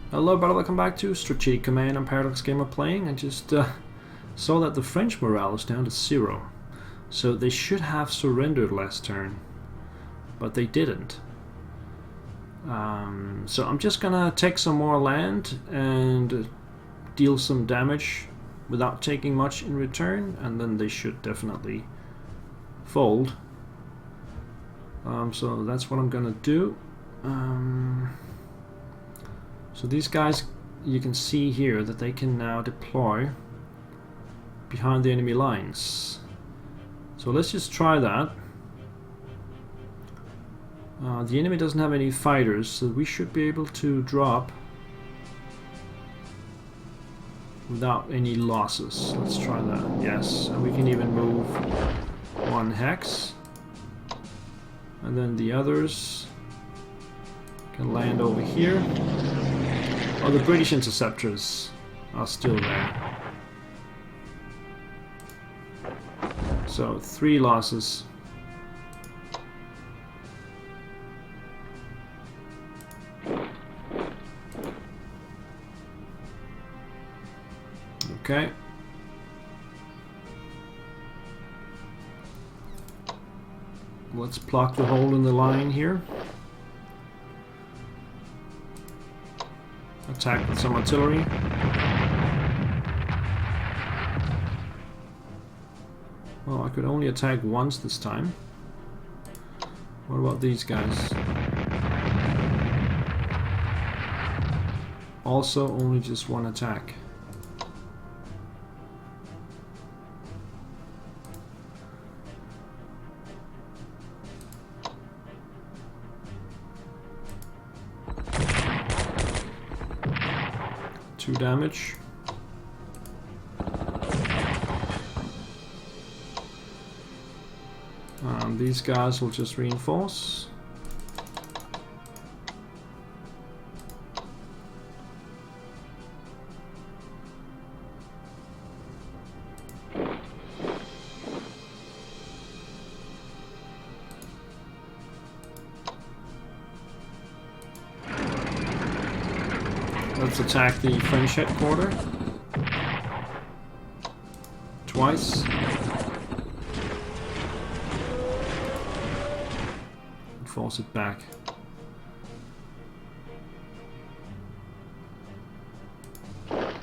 Hello everybody, welcome back to Strategic Command and Paradox Gamer playing. I just saw that the French morale is down to 0. So they should have surrendered last turn, but they didn't. So I'm just gonna take some more land and deal some damage without taking much in return, and then they should definitely fold. So that's what I'm gonna do. So these guys, you can see here that they can now deploy behind the enemy lines. So let's just try that. The enemy doesn't have any fighters, so we should be able to drop without any losses. Let's try that. Yes, and we can even move one hex. And then the others can land over here. Oh, the British interceptors are still there. So 3 losses. Okay. Let's block the hole in the line here. Attack with some artillery. Well, I could only attack once this time. What about these guys? Also only just one attack. Two damage. These guys will just reinforce. Let's attack the French headquarters. Twice. And force it back. Let's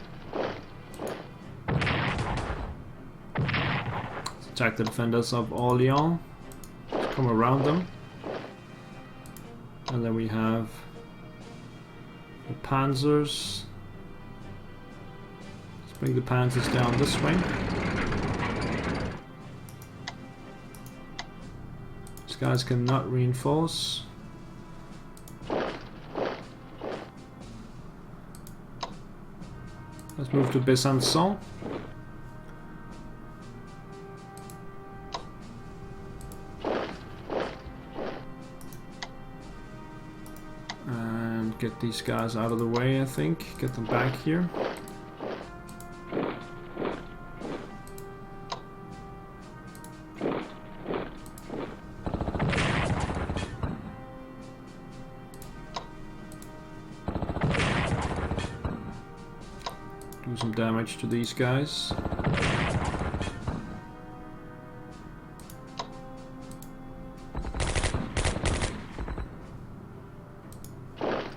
attack the defenders of Orléans. Let's come around them. And then we have the panzers. Let's bring the panzers down this way. These guys cannot reinforce. Let's move to Besançon. Get these guys out of the way, I think. Get them back here. Do some damage to these guys.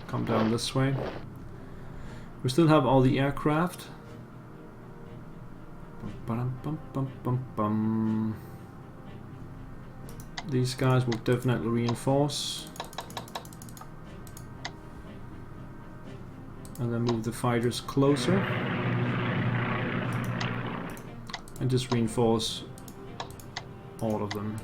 Come down this way. We still have all the aircraft. These guys will definitely reinforce. And then move the fighters closer. And just reinforce all of them.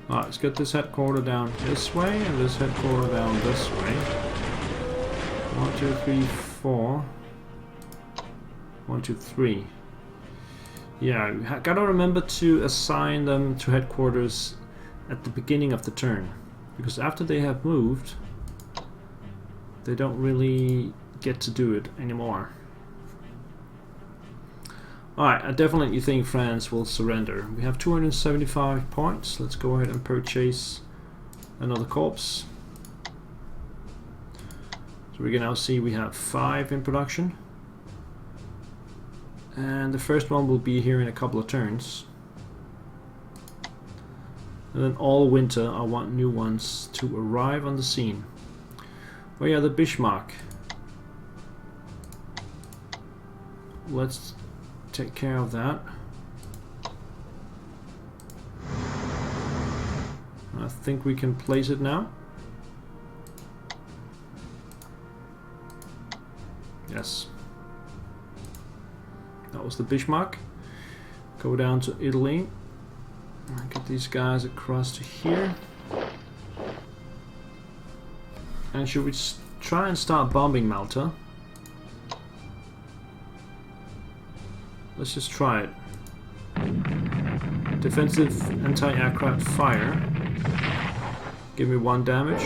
Alright, let's get this headquarter down this way and this headquarter down this way. 1, 2, 3, 4. 1, 2, 3. Yeah, gotta remember to assign them to headquarters at the beginning of the turn, because after they have moved, they don't really get to do it anymore. Alright, I definitely think France will surrender. We have 275 points. Let's go ahead and purchase another corps. So we can now see we have 5 in production. And the first one will be here in a couple of turns. And then all winter I want new ones to arrive on the scene. Oh yeah, the Bismarck. Let's take care of that. I think we can place it now. Yes. That was the Bismarck. Go down to Italy. Get these guys across to here. And should we try and start bombing Malta? Let's just try it. Defensive anti-aircraft fire. Give me 1 damage.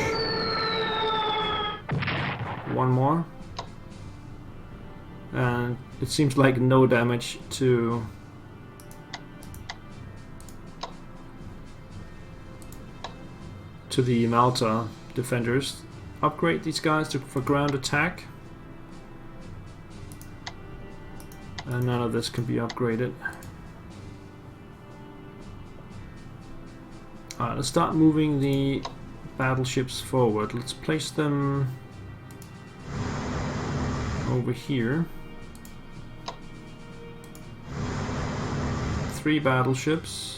1 more. And it seems like no damage to the Malta defenders. Upgrade these guys for ground attack. And none of this can be upgraded. Alright, let's start moving the battleships forward. Let's place them over here. 3 battleships.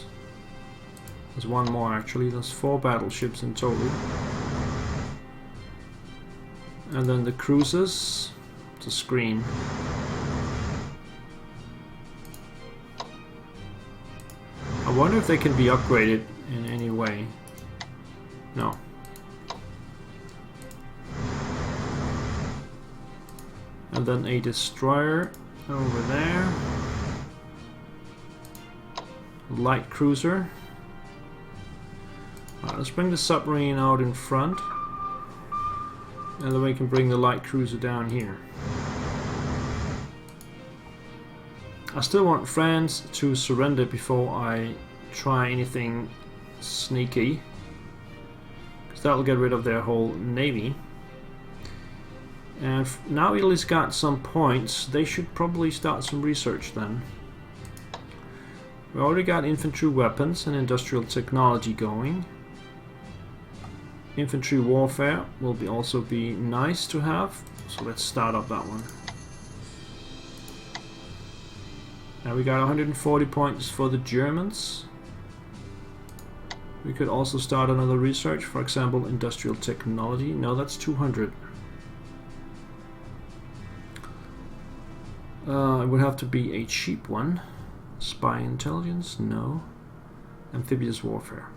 There's 1 more actually. There's 4 battleships in total. And then the cruisers to screen. I wonder if they can be upgraded in any way. No. And then a destroyer over there. Light cruiser. Alright, let's bring the submarine out in front. And then we can bring the light cruiser down here. I still want France to surrender before I try anything sneaky, because that'll get rid of their whole navy. And now Italy's got some points, they should probably start some research then. We already got infantry weapons and industrial technology going. Infantry warfare will also be nice to have, so let's start up that one. Now we got 140 points for the Germans. We could also start another research, for example, industrial technology. No, that's 200. It would have to be a cheap one. Spy intelligence? No. Amphibious warfare.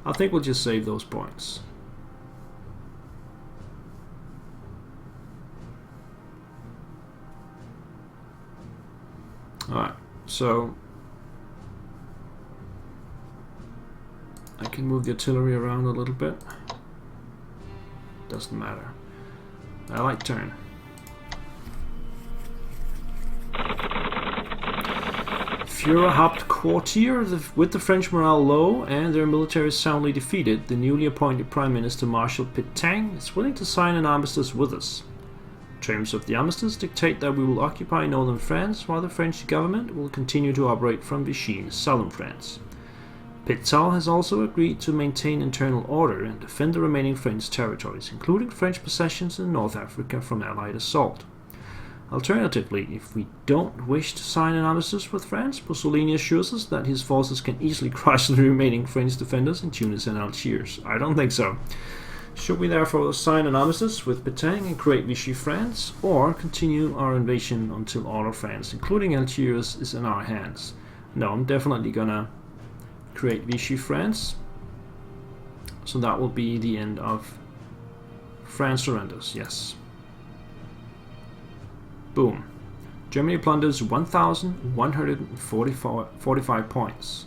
I think we'll just save those points. Alright, so I can move the artillery around a little bit. Doesn't matter. I like turn. Führerhauptquartier, with the French morale low and their military soundly defeated, the newly appointed Prime Minister Marshal Pétain is willing to sign an armistice with us. Terms of the armistice dictate that we will occupy northern France while the French government will continue to operate from Vichy in southern France. Pétain has also agreed to maintain internal order and defend the remaining French territories, including French possessions in North Africa, from Allied assault. Alternatively, if we don't wish to sign an armistice with France, Mussolini assures us that his forces can easily crush the remaining French defenders in Tunis and Algiers. I don't think so. Should we therefore sign an armistice with Pétain and create Vichy France, or continue our invasion until all of France, including Algiers, is in our hands? No, I'm definitely gonna create Vichy France. So that will be the end of France surrenders, yes. Boom. Germany plunders 1,145 points.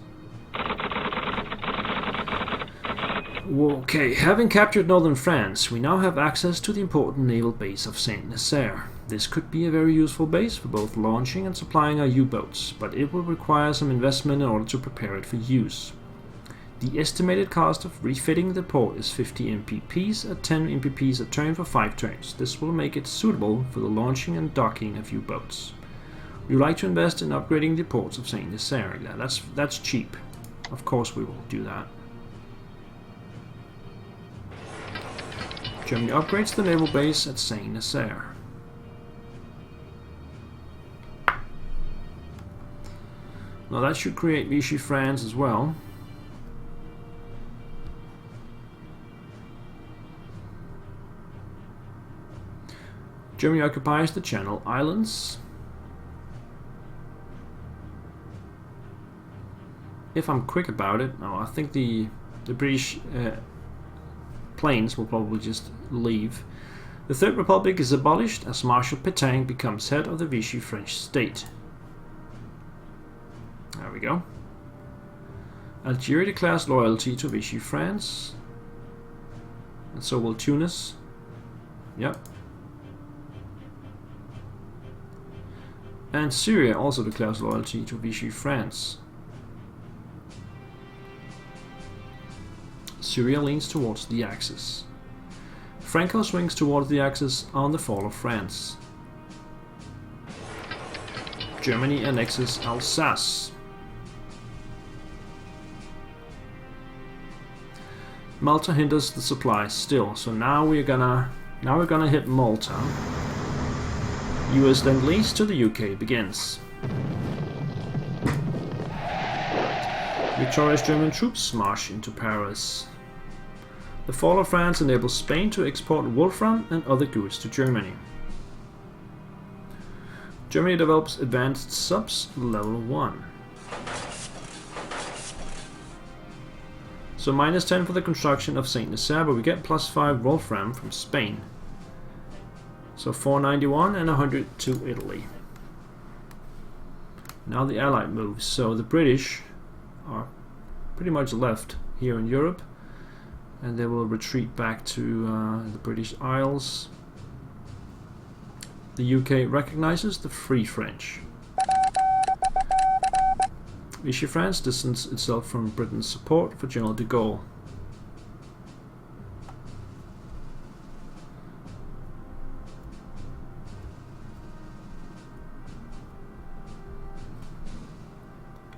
Okay, having captured northern France, we now have access to the important naval base of Saint-Nazaire. This could be a very useful base for both launching and supplying our U-boats, but it will require some investment in order to prepare it for use. The estimated cost of refitting the port is 50 MPPs at 10 MPPs a turn for 5 turns. This will make it suitable for the launching and docking of U-boats. We would like to invest in upgrading the ports of St. Nazaire. That's cheap. Of course we will do that. Germany upgrades the naval base at St. Nazaire. Now that should create Vichy France as well. Germany occupies the Channel Islands. If I'm quick about it, no, I think the British planes will probably just leave. The Third Republic is abolished as Marshal Pétain becomes head of the Vichy French state. There we go. Algeria declares loyalty to Vichy France. And so will Tunis. Yep. And Syria also declares loyalty to Vichy France. Syria leans towards the Axis. Franco swings towards the Axis on the fall of France. Germany annexes Alsace. Malta hinders the supplies still, so now we're gonna hit Malta. US Lend-Lease to the UK begins. Victorious German troops march into Paris. The fall of France enables Spain to export wolfram and other goods to Germany. Germany develops advanced subs level 1. So -10 for the construction of St. Nazaire, but we get +5 wolfram from Spain. So 491 and 100 to Italy. Now the Allied moves. So the British are pretty much left here in Europe, and they will retreat back to the British Isles. The UK recognizes the Free French. Vichy France distanced itself from Britain's support for General de Gaulle.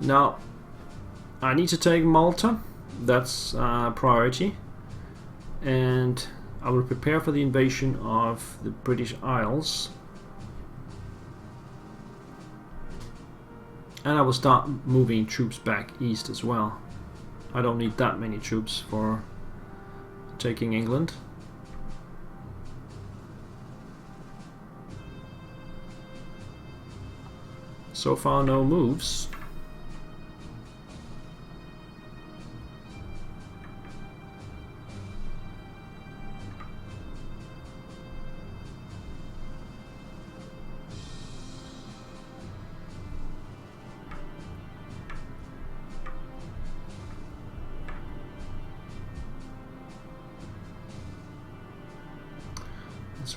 Now, I need to take Malta. That's priority. And I will prepare for the invasion of the British Isles. And I will start moving troops back east as well. I don't need that many troops for taking England. So far, no moves.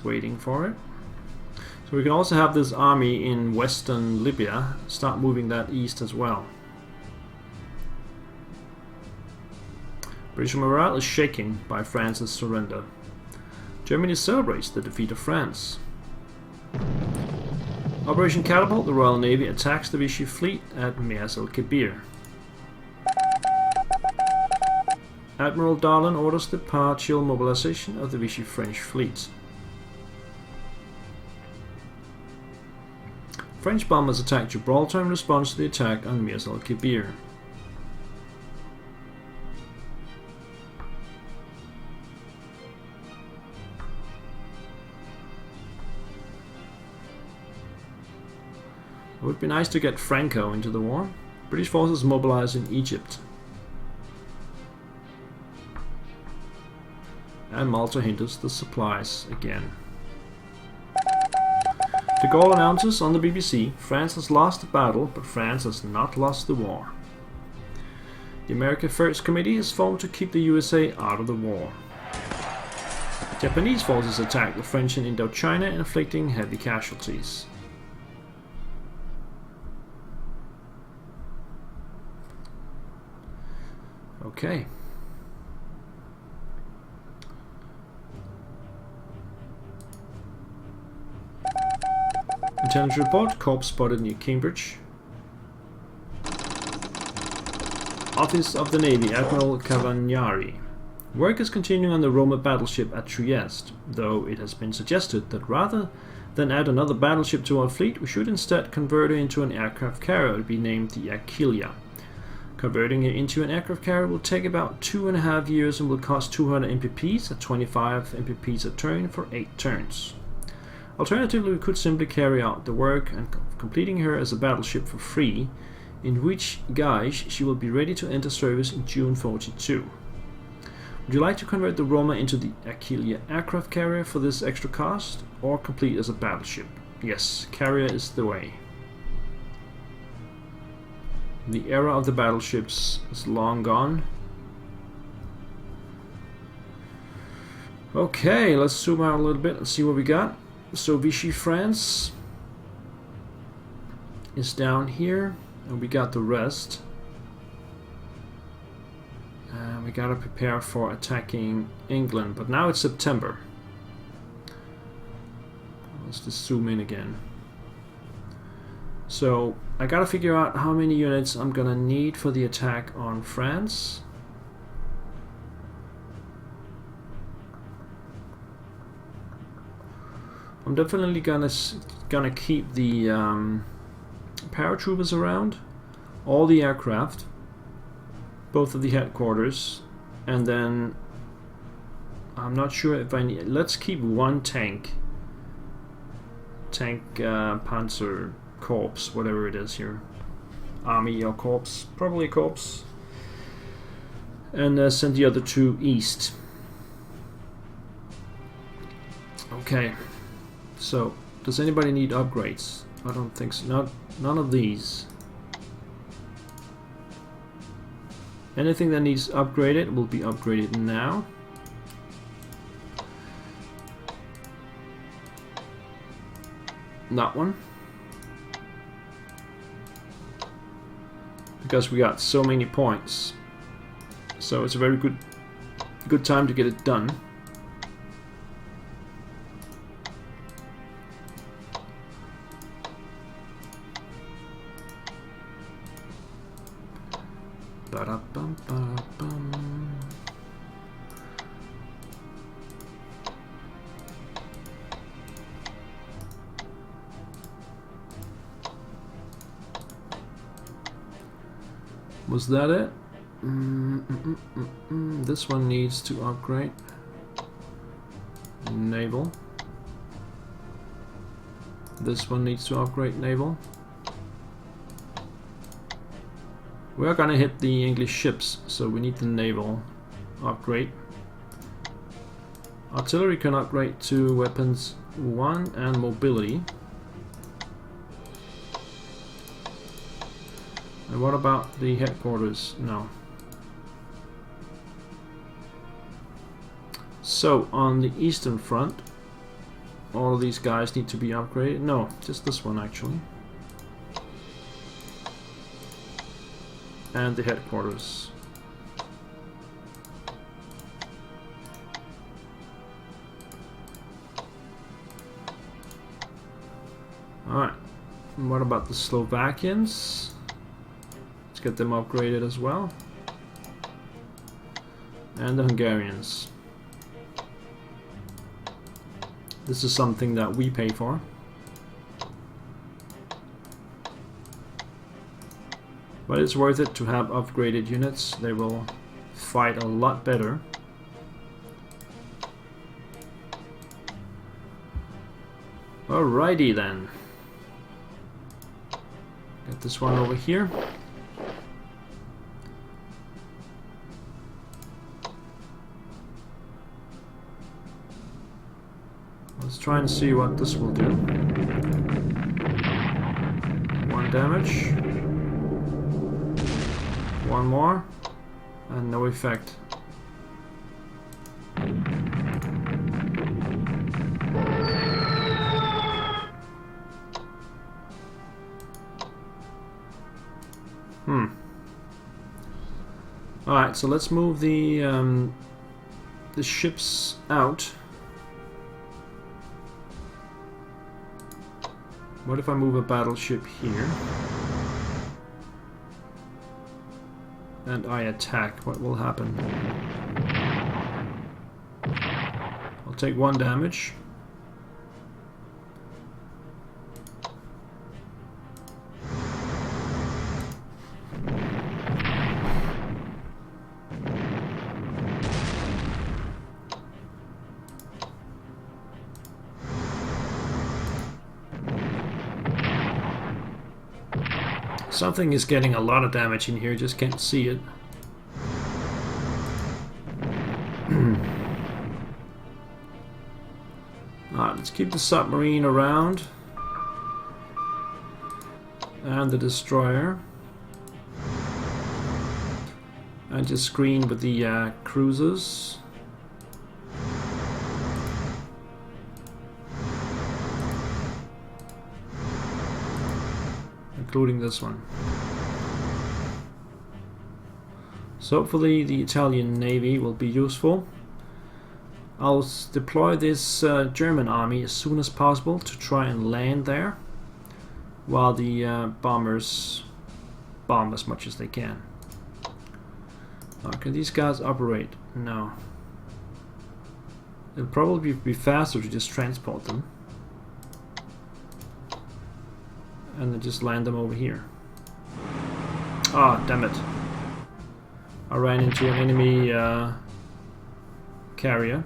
Waiting for it. So we can also have this army in western Libya start moving that east as well. British morale is shaken by France's surrender. Germany celebrates the defeat of France. Operation Catapult, the Royal Navy attacks the Vichy fleet at Mers el-Kebir. Admiral Darlan orders the partial mobilization of the Vichy French fleet. French bombers attack Gibraltar in response to the attack on Mers el-Kebir. It would be nice to get Franco into the war. British forces mobilize in Egypt. And Malta hinders the supplies again. De Gaulle announces on the BBC, France has lost the battle, but France has not lost the war. The America First Committee is formed to keep the USA out of the war. Japanese forces attacked the French in Indochina, inflicting heavy casualties. Okay. Intelligence report, corpse spotted near Cambridge. Office of the Navy, Admiral Cavagnari. Work is continuing on the Roma battleship at Trieste, though it has been suggested that rather than add another battleship to our fleet, we should instead convert her into an aircraft carrier to be named the Aquilia. Converting it into an aircraft carrier will take about 2.5 years and will cost 200 MPPs at 25 MPPs a turn for 8 turns. Alternatively, we could simply carry out the work and completing her as a battleship for free, in which guise she will be ready to enter service in June 42. Would you like to convert the Roma into the Aquilia aircraft carrier for this extra cost, or complete as a battleship? Yes, carrier is the way. The era of the battleships is long gone. Okay, let's zoom out a little bit and see what we got. So Vichy France is down here, and we got the rest. We gotta prepare for attacking England, but now it's September. Let's just zoom in again. So I gotta figure out how many units I'm gonna need for the attack on France. I'm definitely gonna keep the paratroopers around, all the aircraft, both of the headquarters, and then I'm not sure if I need. Let's keep one tank, Panzer Corps, whatever it is here, Army or Corps, probably Corps, and send the other two east. Okay, so does anybody need upgrades? I don't think so. None of these. Anything that needs upgraded will be upgraded now. That one. Because we got so many points. So it's a very good time to get it done. Ba-da-bum-ba-bum. Was that it? This one needs to upgrade. Naval. This one needs to upgrade Naval. We are gonna hit the English ships, so we need the naval upgrade. Artillery can upgrade to weapons 1 and mobility. And what about the headquarters? No. So on the eastern front, all of these guys need to be upgraded. No, just this one actually. And the headquarters. Alright, and what about the Slovakians? Let's get them upgraded as well. And the Hungarians. This is something that we pay for. But it's worth it to have upgraded units. They will fight a lot better. Alrighty then. Get this one over here. Let's try and see what this will do. 1 damage. 1 more, and no effect. Alright, so let's move the ships out. What if I move a battleship here? And I attack, what will happen? I'll take 1 damage. Something is getting a lot of damage in here, just can't see it. Alright, let's keep the submarine around. And the destroyer. And just screen with the cruisers. Including this one. So hopefully the Italian Navy will be useful. I'll deploy this German army as soon as possible to try and land there, while the bombers bomb as much as they can. Can these guys operate? No. It'll probably be faster to just transport them. And then just land them over here. Ah, damn it. I ran into an enemy carrier.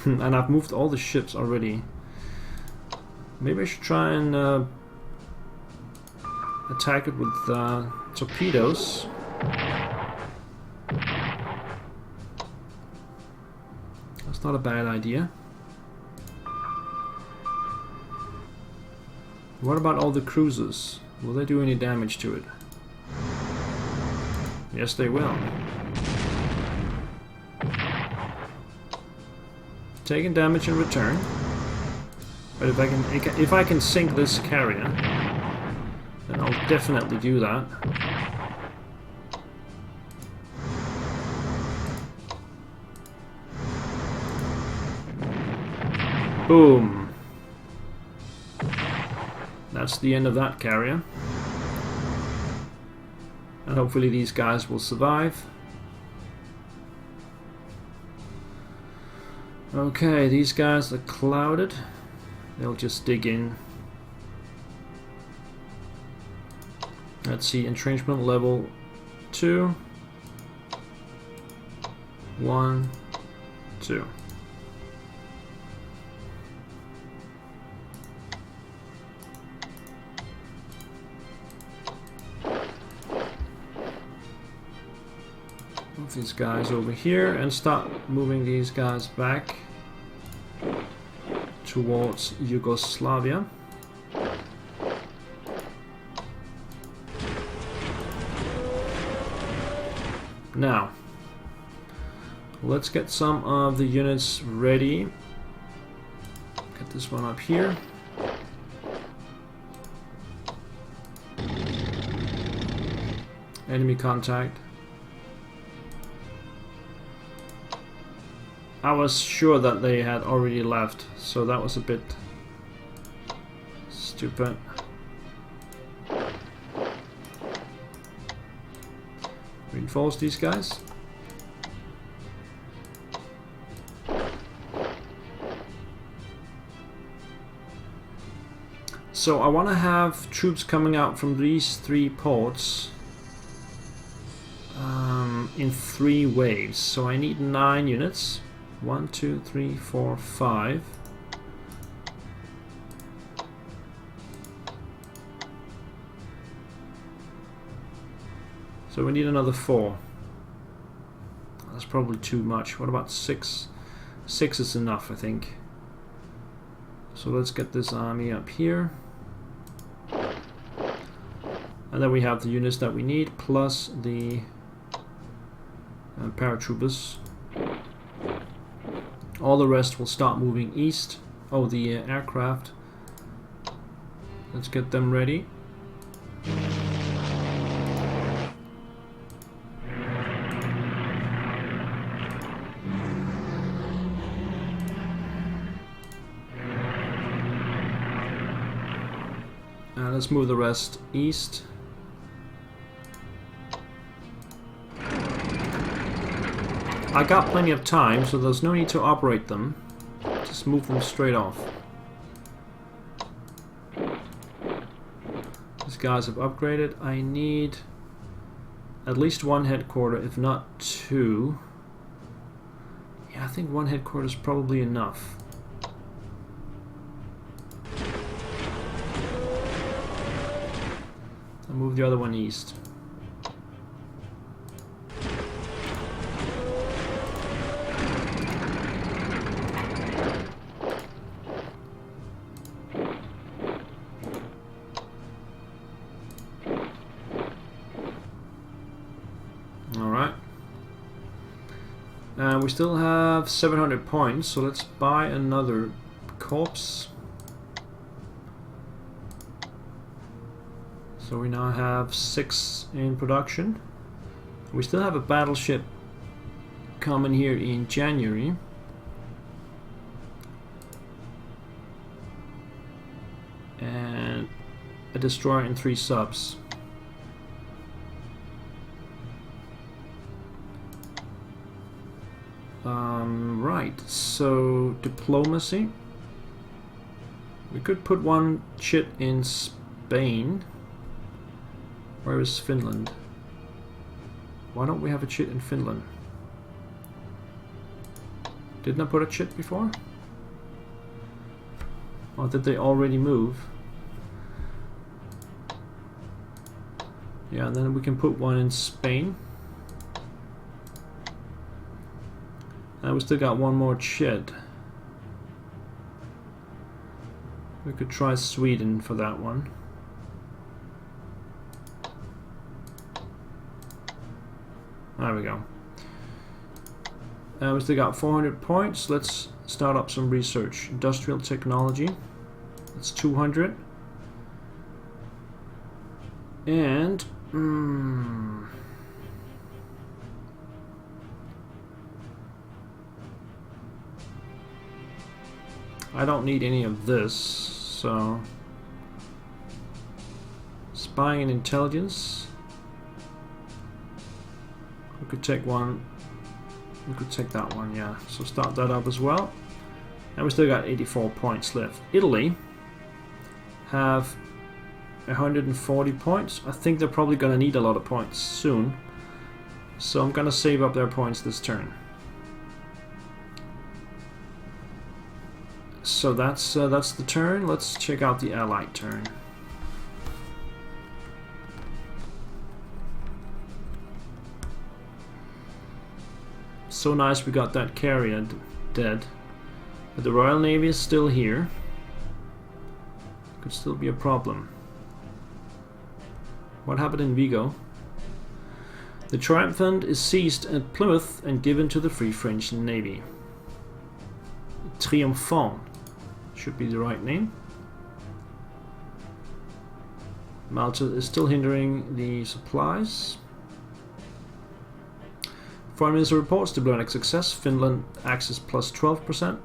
And I've moved all the ships already. Maybe I should try and attack it with torpedoes. That's not a bad idea. What about all the cruisers? Will they do any damage to it? Yes, they will. Taking damage in return. But if I can sink this carrier, then I'll definitely do that. Boom. That's the end of that carrier. And hopefully these guys will survive. Okay, these guys are clouded. They'll just dig in. Let's see, entrenchment level 2. 1, 2. Move these guys over here and start moving these guys back towards Yugoslavia. Now, let's get some of the units ready. Get this one up here. Enemy contact. I was sure that they had already left, so that was a bit stupid. Reinforce these guys. So I want to have troops coming out from these 3 ports in 3 waves. So I need 9 units. 1, 2, 3, 4, 5. So we need another 4. That's probably too much. What about 6? 6 is enough, I think. So let's get this army up here. And then we have the units that we need, plus the paratroopers. All the rest will start moving east. Oh, the aircraft. Let's get them ready. Let's move the rest east. I got plenty of time, so there's no need to operate them. Just move them straight off. These guys have upgraded. I need at least one headquarter, if not two. Yeah, I think one headquarter is probably enough. I'll move the other one east. We still have 700 points, so let's buy another corpse. So we now have 6 in production. We still have a battleship coming here in January. And a destroyer and 3 subs. Right, so diplomacy. We could put one chit in Spain. Where is Finland? Why don't we have a chit in Finland? Didn't I put a chit before? Or did they already move? Yeah, and then we can put one in Spain. And we still got one more chit. We could try Sweden for that one. There we go. We still got 400 points. Let's start up some research. Industrial technology. That's 200. And I don't need any of this, so spying and intelligence. We could take one. We could take that one, yeah. So start that up as well. And we still got 84 points left. Italy have 140 points. I think they're probably going to need a lot of points soon. So I'm going to save up their points this turn. So that's the turn. Let's check out the Allied turn. So nice we got that carrier dead. But the Royal Navy is still here. Could still be a problem. What happened in Vigo? The Triumphant is seized at Plymouth and given to the Free French Navy. Triomphant should be the right name. Malta is still hindering the supplies. Foreign Minister reports diplomatic success. Finland access plus 12%.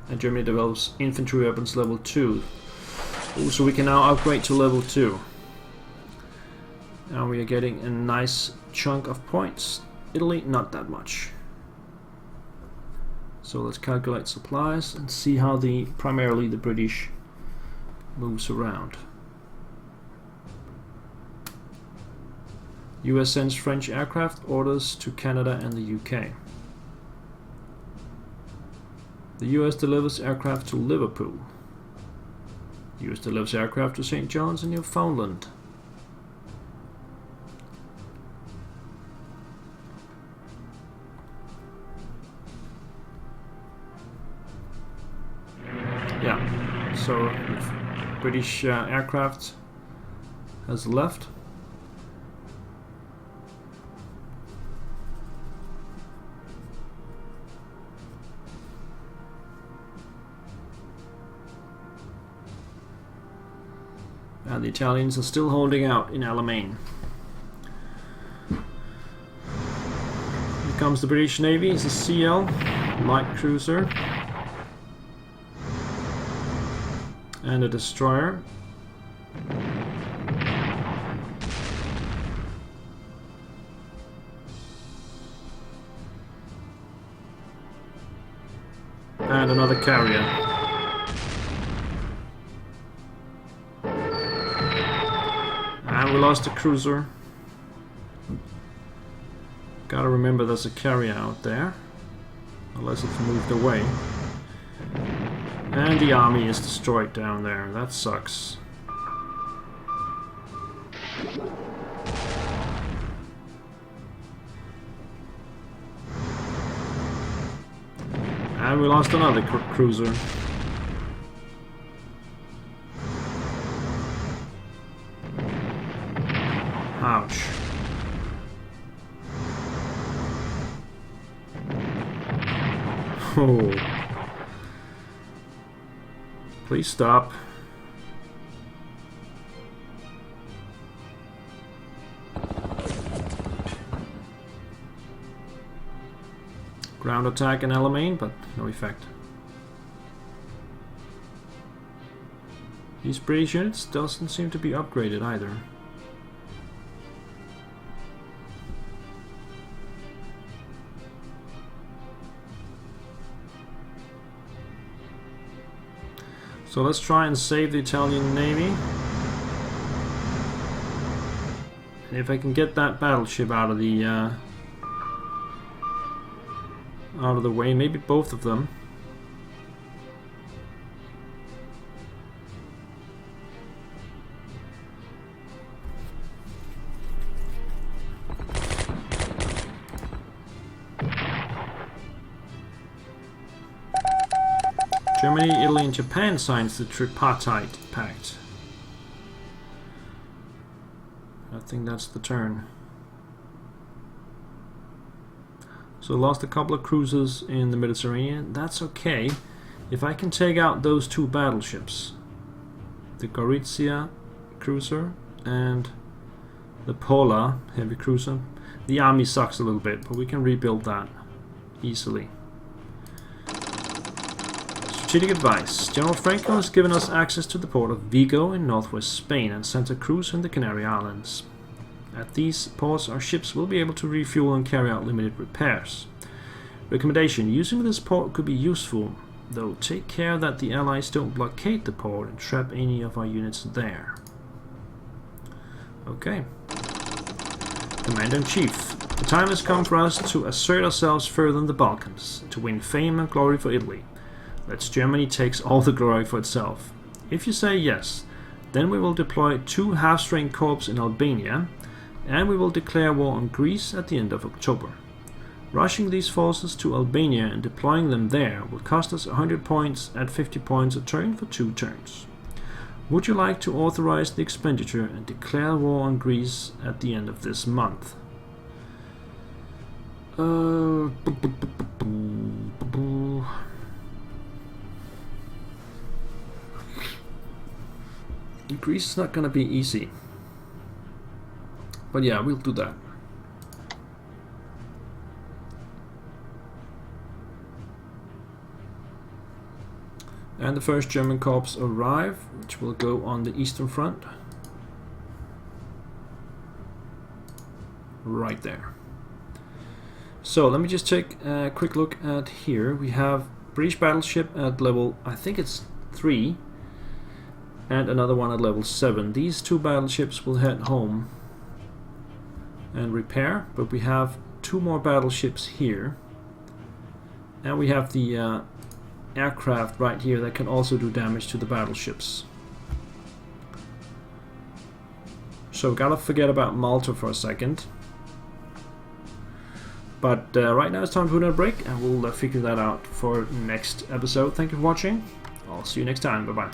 And Germany develops infantry weapons level 2. Ooh, so we can now upgrade to level 2. Now we are getting a nice chunk of points. Italy, not that much. So let's calculate supplies and see how primarily the British moves around. US sends French aircraft orders to Canada and the UK. The US delivers aircraft to Liverpool. The US delivers aircraft to St. John's and Newfoundland. Yeah, so British aircraft has left. And the Italians are still holding out in Alamein. Here comes the British Navy. It's a CL light cruiser. And a destroyer. And another carrier. And we lost a cruiser. Gotta remember there's a carrier out there. Unless it's moved away. And the army is destroyed down there. That sucks. And we lost another cruiser. Ouch. Oh. Please stop. Ground attack in Alamein, but no effect. These British units doesn't seem to be upgraded either. So let's try and save the Italian Navy. And if I can get that battleship out of the way, maybe both of them. Germany, Italy and Japan signs the Tripartite Pact. I think that's the turn. So lost a couple of cruisers in the Mediterranean. That's okay. If I can take out those two battleships, the Gorizia cruiser and the Pola heavy cruiser, the army sucks a little bit, but we can rebuild that easily. Strategic advice. General Franco has given us access to the port of Vigo in northwest Spain and sent a cruiser in the Canary Islands. At these ports, our ships will be able to refuel and carry out limited repairs. Recommendation. Using this port could be useful, though take care that the Allies don't blockade the port and trap any of our units there. Okay. Commander-in-Chief. The time has come for us to assert ourselves further in the Balkans, to win fame and glory for Italy. Let Germany takes all the glory for itself. If you say yes, then we will deploy 2 half-strength corps in Albania, and we will declare war on Greece at the end of October. Rushing these forces to Albania and deploying them there will cost us 100 points at 50 points a turn for 2 turns. Would you like to authorize the expenditure and declare war on Greece at the end of this month? Greece is not going to be easy. But yeah, we'll do that. And the first German corps arrive, which will go on the eastern front. Right there. So let me just take a quick look at here. We have British battleship at level, I think it's 3. And another one at level 7. These 2 battleships will head home and repair, but we have 2 more battleships here. And we have the aircraft right here that can also do damage to the battleships. So gotta forget about Malta for a second. But right now it's time to put in a break, and we'll figure that out for next episode. Thank you for watching. I'll see you next time. Bye bye.